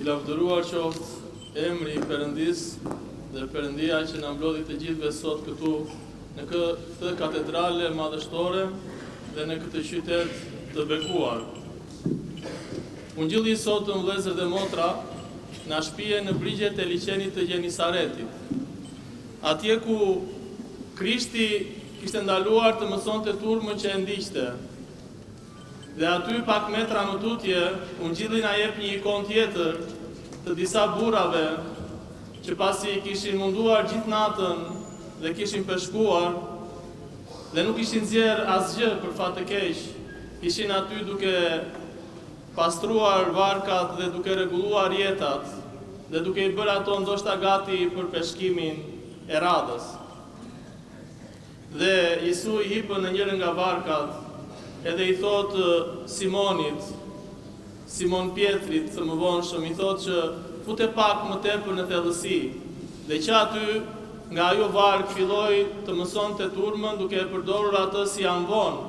I lavdëruar qoftë emri i Perëndis dhe Perëndia që na mblodhi të gjithëve sot këtu në këtë katedrale madhështore dhe në këtë qytet të bekuar. Ungjilli i sotëm, vëllezër dhe motra, na shpije në brigjet e liçenit të Gjenisaretit. Atje ku Krishti kishte ndaluar të mësonte turmën që e ndiqte. Dhe aty pak metra më tutje, Ungjilli na jep një ikon tjetër të disa burrave që pasi kishin munduar gjithë natën dhe kishin peshkuar dhe nuk ishin nxjerr asgjë për fat të keq, ishin aty duke pastruar varkat dhe duke rregulluar rjetat dhe duke i bërë ato ndoshta gati për peshkimin e radhës. Dhe Jesu i hipën në njërin nga varkat edhe i thot Simonit, Simon Pietrit, të më vonshëm, i thot që fute pak më tepër në thellësi, dhe që aty nga ajo vark filloi të mësonte turmën duke e përdorur atë si anvon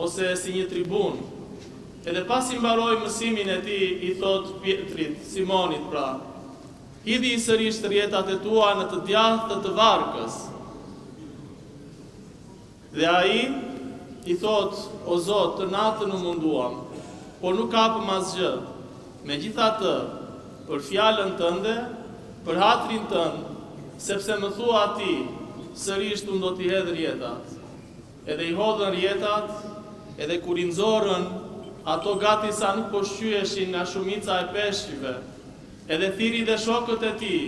ose si një tribun. Edhe pasi mbaroi mësimin e tij, i thot Pietrit, Simonit pra, hidhi sërish rjetat e tua në të djathtë të varkës. Dhe ai i thot, o Zot, të natën u munduam, por nuk kapëm asgjë. Megjithatë, për fjalën tënde, për hatrin tënd, sepse më thua ti, sërish tu do t'i hedh rjetat. Edhe i hodhën rjetat, edhe kur i nxorën, ato gati sa nuk po shqyeshin nga shumica e peshqive. Edhe thiri dhe shokët e tij,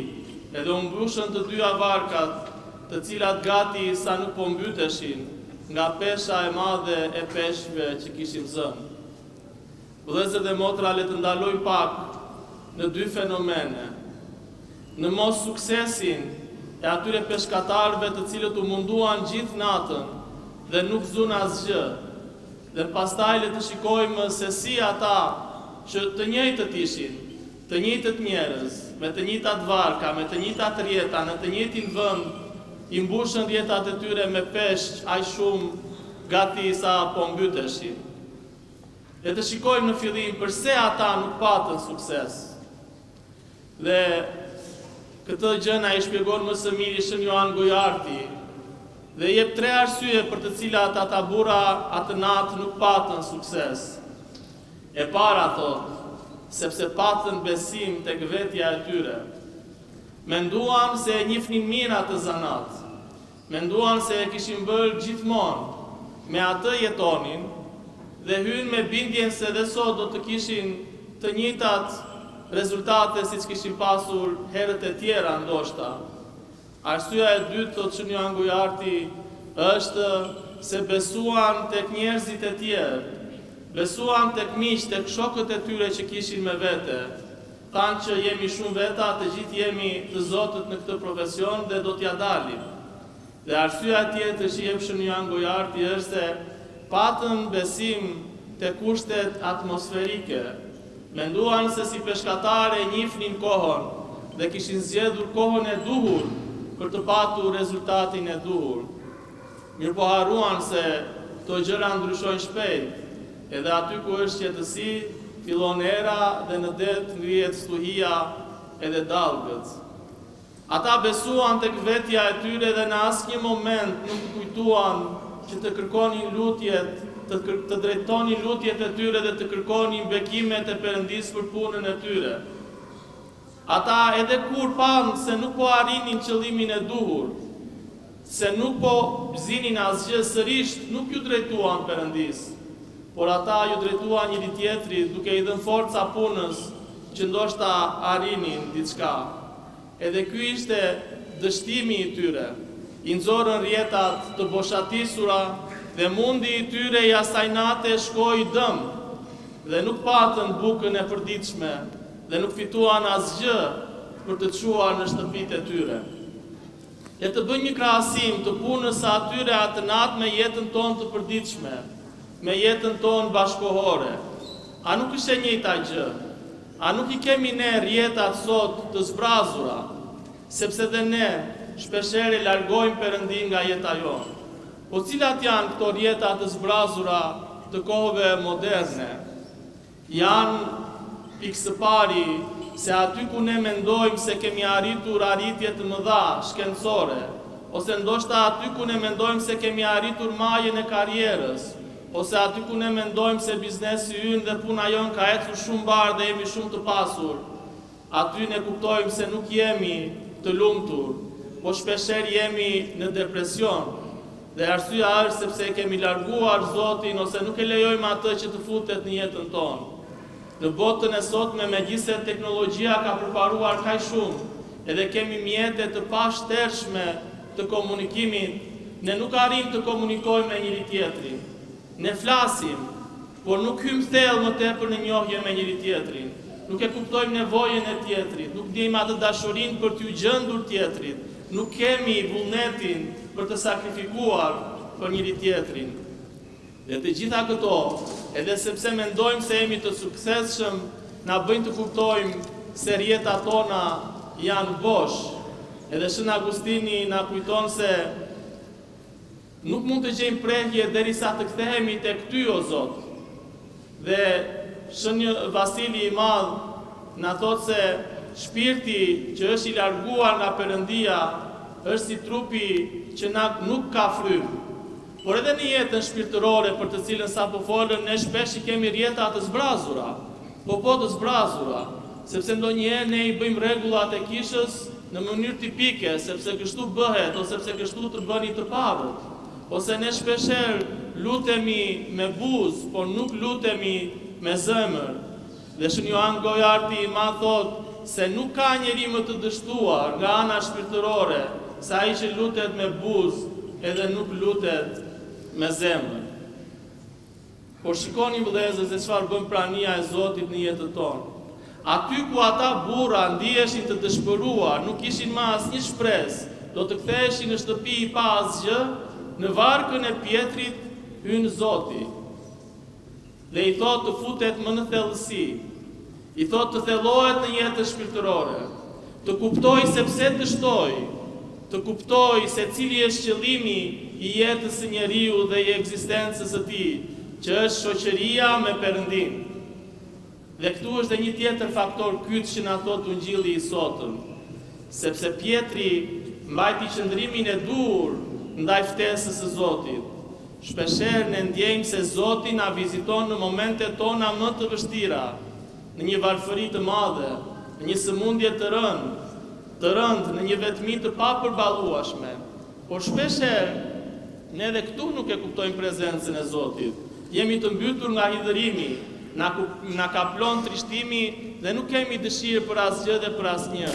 edhe u mbushën të dyja varkat, të cilat gati sa nuk po mbyteshin nga pesha e madhe e peshqve që kishin zënë. Vëllezër dhe motra, le të ndaloj pak në dy fenomene. Në mos suksesin e atyre peshkatarëve të cilët u munduan gjithë natën dhe nuk zun asgjë. Dhe pastaj le të shikojmë se si ata që të njëjtët ishin, të njëjtët njerëz, me të njëjtat varka, me të njëjtat rjeta, në të njëjtin vend, i mbushën rjetat e tyre me peshq aq shumë gati sa po mbyteshin. Le të shikojmë në fillim përse ata nuk patën sukses. Dhe këtë gjë na i shpjegon më së miri Shën Joan Gojarti dhe jep 3 arsye për të cilat ata burra atë natë nuk patën sukses. E para thot, sepse patën besim tek vetja e tyre. Menduan se e njihnin mirë atë zanat. Menduan se e kishin bërë gjithmonë. Me atë jetonin dhe hyn me bindjen se dhe sot do të kishin të njëjtat rezultate siç kishin pasur herët e tjera ndoshta. Arsyeja e dytë, thot Shën Joan Gojarti, është se besuan tek njerëzit e tjerë. Besuan tek miq, tek shokët e tyre që kishin me vete. Thanë që jemi shumë veta, të gjithë jemi të Zotët në këtë profesion dhe do t'ja dalim. Dhe arsyeja tjetër që jep Shën Joan Gojarti është se patën besim te kushtet atmosferike. Menduan se si peshkatare njihnin kohën dhe kishin zgjedhur kohën e duhur për të patur rezultatin e duhur. Mirëpo haruan se këto gjëra ndryshojnë shpejt, edhe aty ku është qetësi, fillon era dhe në det ngrihet stuhia edhe dallgët. Ata besuan tek vetja e tyre dhe në asnjë moment nuk kujtuan që të kërkonin lutjet, të drejtonin lutjet e tyre dhe të kërkonin bekimet e Perëndis për punën e tyre. Ata edhe kur panë se nuk po arrinin qëllimin e duhur, se nuk po zinin asgjë, sërish nuk ju drejtuan Perëndis, por ata ju drejtuan njëri tjetrit duke i dhënë forca punës që ndoshta arrinin diçka. Edhe ky ishte dështimi i tyre. I nxorën rjetat të boshatisura dhe mundi i tyre i asaj nate shkoi dëm dhe nuk patën bukën e përditshme dhe nuk fituan asgjë për të çuar në shtëpitë e tyre. Le të bëjmë një krahasim të punës së atyre atë natë me jetën tonë të përditshme, me jetën tonë bashkohore. A nuk është e njëjta gjë? A nuk i kemi ne rjetat sot të zbrazura, sepse dhe ne shpeshherë largojmë Perëndin nga jeta jonë. Po cilat janë këto rjeta të zbrazura të kohëve moderne? Janë pikë së pari se aty ku ne mendojmë se kemi arritur arritje të mëdha shkencore, ose ndoshta aty ku ne mendojmë se kemi arritur majën e karrierës, ose aty ku ne mendojmë se biznesi ynë dhe puna jon ka ecur shumë bardhë dhe jemi shumë të pasur, aty ne kuptojmë se nuk jemi të lumtur, po shpeshherë jemi në depresion. Dhe arsyeja është sepse e kemi larguar Zotin ose nuk e lejojmë atë që të futet në jetën tonë. Në botën e sotme, megjithëse teknologjia ka përparuar kaq shumë, edhe kemi mjete të pashtershme të komunikimit, ne nuk arrim të komunikojmë me njëri tjetrin. Ne flasim, por nuk hym thellë më tepër në njohje me njëri tjetrin. Nuk e kuptojmë nevojën e tjetrit, nuk dimë atë dashurinë për t'u gjendur tjetrit, nuk kemi vullnetin për të sakrifikuar për njëri tjetrin. Dhe të gjitha këto, edhe sepse mendojmë se jemi të suksesshëm, na bëjnë të kuptojmë se rjetat tona janë bosh. Edhe Shën Agustini na kujton se nuk mund të gjejmë prehje derisa të kthehemi tek ty, o Zot. Dhe Shën Vasili i Madh na thot se shpirti që është i larguar nga Perëndia është si trupi që nuk ka frymë. Por edhe në jetën shpirtërore për të cilën sapo folëm, ne shpesh i kemi rjeta të zbrazura, po të zbrazura, sepse ndonjëherë ne i bëjmë rregullat e kishës në mënyrë tipike, sepse kështu bëhet, ose sepse kështu të bëni të parët. Ose ne shpeshherë lutemi me buzë, por nuk lutemi me zemër. Dhe Shën Johan Gojarti i Madh thot se nuk ka njeri më të dështuar nga ana shpirtërore se ai që lutet me buzë edhe nuk lutet me zemër. Por shikoni vëllezër se çfarë bën prania e Zotit në jetën tonë. Aty ku ata burra ndiheshin të dëshpëruar, nuk kishin më asnjë shpresë, do të ktheheshin në shtëpi pa asgjë, në varkën e Pjetrit hyn Zoti. Dhe i thot të futet më në thellësi, i thot të thellohet në jetën shpirtërore, të kuptoj se pse dështoi, të kuptoj se cili është qëllimi i jetës së njeriu dhe i ekzistencës së tij, që është shoqëria me Perëndin. Dhe këtu është dhe një tjetër faktor kyç që na thot Ungjilli i sotëm, sepse Pjetri mbajti qëndrimin e dur ndaj ftesës së Zotit. Shpeshherë ne ndjejmë se Zoti na viziton në momentet tona më të vështira, në një varfëri të madhe, në një sëmundje të rëndë, në një vetmi të papërballueshme. Por shpeshherë ne edhe këtu nuk e kuptojmë prezencën e Zotit. Jemi të mbytur nga hidhërimi, na kaplon trishtimi dhe nuk kemi dëshirë për asgjë dhe për asnjë.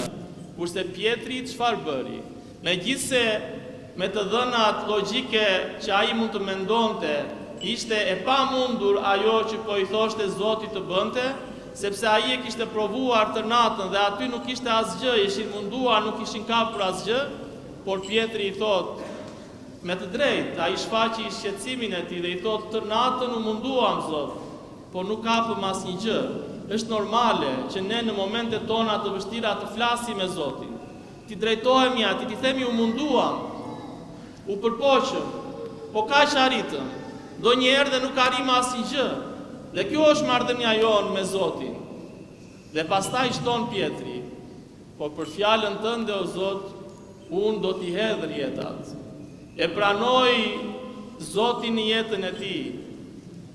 Kurse Pjetri çfarë bëri? Megjithse me të dhënat logjike që ai mund të mendonte, ishte e pamundur ajo që po i thoshte Zoti të bënte, sepse ai e kishte provuar të natën dhe aty nuk ishte asgjë, ishin munduar, nuk ishin kapur asgjë, por Pjetri i thot me të drejtë, ai shfaqi shqetësimin e tij dhe i thot të natën u munduam Zot, por nuk kapëm asnjë gjë. Është normale që ne në momentet tona të vështira të flasim me Zotin. Ti drejtohemi atij, ti themi u munduam, u përpoqëm, po kaq arritëm. Ndonjëherë dhe nuk arrim asnjë gjë. Dhe kjo është marrëdhënia jonë me Zotin. Dhe pastaj shton Pjetri, po për fjalën tënde o Zot, unë do t'i hedh rjetat. E pranoi Zotin në jetën e tij.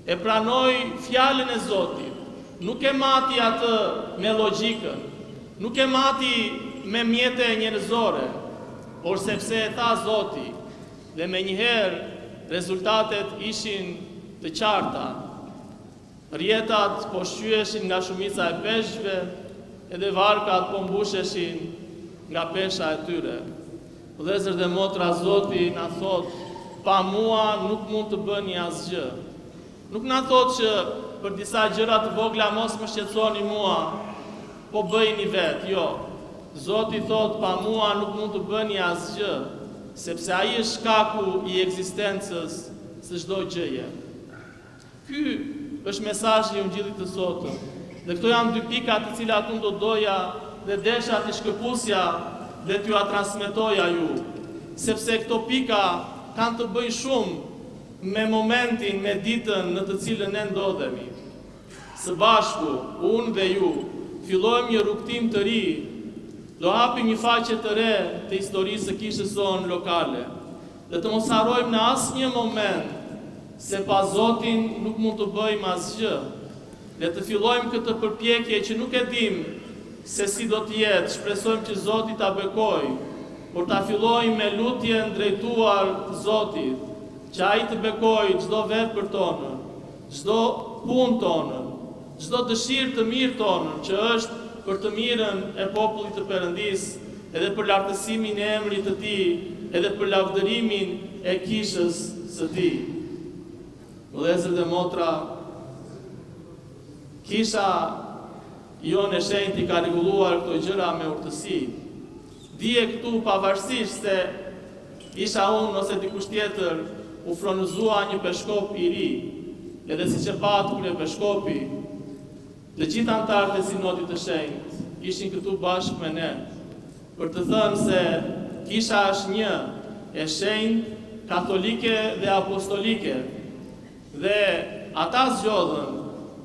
E pranoi fjalën e Zotit. Nuk e mati atë me logjikën, nuk e mati me mjete njerëzore, por sepse e tha Zoti, dhe menjëherë rezultatet ishin të qarta. Rjetat po shqyeshin nga shumica e peshqve, edhe varkat po mbusheshin nga pesha e tyre. Vëllezër dhe motra, Zoti na thot, pa mua nuk mund të bëni asgjë. Nuk na thot që për disa gjëra të vogla mos më shqetësoni mua, po bëjini vetë, jo. Zoti thot, pa mua nuk mund të bëni asgjë, sepse ai është shkaku i ekzistencës së çdo gjëje. Ky është mesazhi i Ungjillit të sotëm. Dhe këto janë dy pika të cilat unë do doja dhe desha të shkëpusja dhe t'ju a transmetoja ju, sepse këto pika kanë të bëjnë shumë me momentin, me ditën në të cilën ne ndodhemi. Së bashku, unë dhe ju, fillojmë një rrugtim të ri, do hapim një faqe të re të historisë së kishës sonë lokale, dhe të mos harrojmë në asnjë moment se pa Zotin nuk mund të bëjmë asgjë. Le të fillojmë këtë përpjekje që nuk e dim se si do të jetë, shpresojmë që Zoti ta bekojë, por ta fillojmë me lutje drejtuar të Zotit, që ai të bekojë çdo vepër tonë, çdo punë tonë, çdo dëshirë të mirë tonë, që është për të mirën e popullit të Perëndisë, edhe për lartësimin e emrit të Tij, edhe për lavdërimin e kishës së Tij. Vëllezër dhe motra, kisha jonë e shenjtë ka rregulluar këto gjëra me urtësi. Dije këtu pavarësisht se isha unë ose dikush tjetër u fronëzua një peshkop i ri, edhe siç e pat kryepeshkopi, të gjithë anëtarët e Sinodit të Shenjtë ishin këtu bashkë me ne, për të thënë se kisha është një e shenjtë, katolike dhe apostolike, dhe ata zgjodhën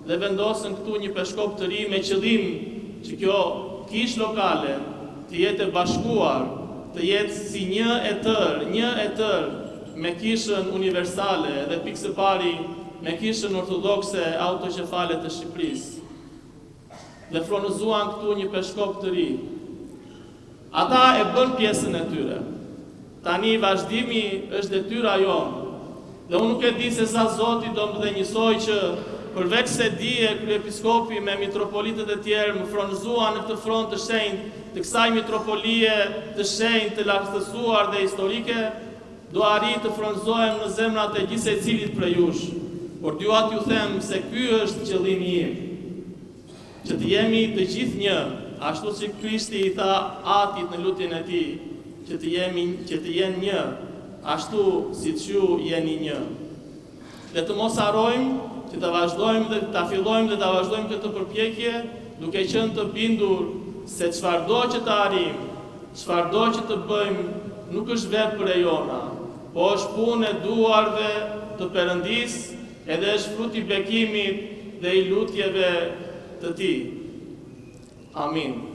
dhe vendosën këtu një peshkop të ri me qëllim që kjo kishë lokale të jetë e bashkuar, të jetë si një e tërë me kishën universale dhe pikë së pari me kishën ortodokse autoqefale të Shqipërisë. Dhe fronëzuan këtu një peshkop të ri. Ata e bën pjesën e tyre. Tani vazhdimi është detyra jonë. Dhe unë nuk e di se sa Zoti do më dhe njësoj që përveç se dije kryepiskopi me mitropolitët e tjerë më fronëzuan në këtë front të shenjtë të kësaj mitropolie të shenjtë, të lartësuar dhe historike, do arrit të fronëzohem në zemrat e gjithë secilit prej jush. Por dua t'ju them se ky është qëllimi im, që të jemi të gjithë një, ashtu si Krishti i tha Atit në lutjen e tij, që të jenë një, ashtu si ju jeni një. Dhe të mos harrojmë që të vazhdojmë dhe të fillojmë dhe të vazhdojmë këtë përpjekje, duke qenë të bindur se çfarëdo që të arrijmë, çfarëdo që të bëjmë, nuk është vepër e jona, po është punë e duarve të Perëndisë, edhe është frut i bekimit dhe i lutjeve të Tij. Amin.